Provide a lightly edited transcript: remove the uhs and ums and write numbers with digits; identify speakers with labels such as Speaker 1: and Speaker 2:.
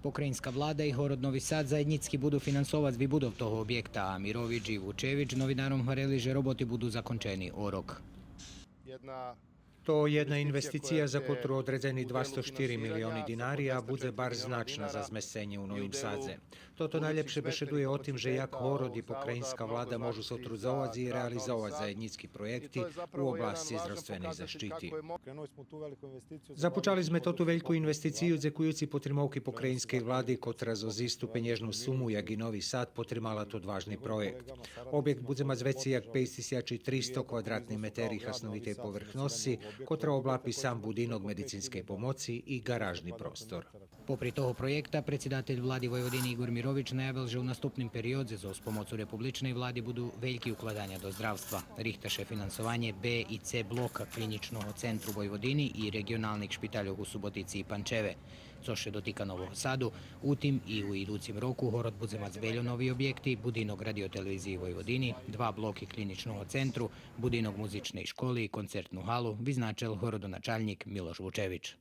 Speaker 1: Pokrajinska vlada i Город Новий Сад zajednicki budu finansovati výbudov toho objekta, a Mirović i Vučević novinarom говорили, že roboty budu zakončeni o rok.
Speaker 2: To jedna investicija za koju odredzeni 204 milioni dinari, a bude bar značna za zmesenie u Novim Sadze. Toto najlepše bešeduje o tim, že jak Horod i pokrajinska vlada môžu sotrudzować i realizovať zajednický projekty u oblasti zdravstvenej zaštiti. Započali sme totu veľkú investiciju, dzekujúci potrimovky pokrajinskej vlády, kotra zo zistu penježnu sumu, jak i Novi Sad, potrimala to važný projekt. Objekt bude mať veci jak 5300 kvadratnih meteri hasnovitej povrchnosti, kotra oblapi sam budinok medicinskej pomoci i garažni prostor.
Speaker 1: Popri toho projekta, predsjedatelj vladi Vojvodine Igor Mirović najavil, že u nastupnim periodze za pomocu republičnej vladi budu veljki ukladanja do zdravstva. Rihtaše finansovanje B i C bloka kliničnog centru Vojvodini i regionalnih špitaljog u Subotici i Pančeve. Co še dotika Novog Sadu, u tim i u idućim roku Horod bude mať zveljo novi objekti, budinok radioteleviziji Vojvodini, 2 bloki kliničnog centru, budinok muzičnej školi i koncertnu halu, vyznačil horodonačalnik Miloš Vučević.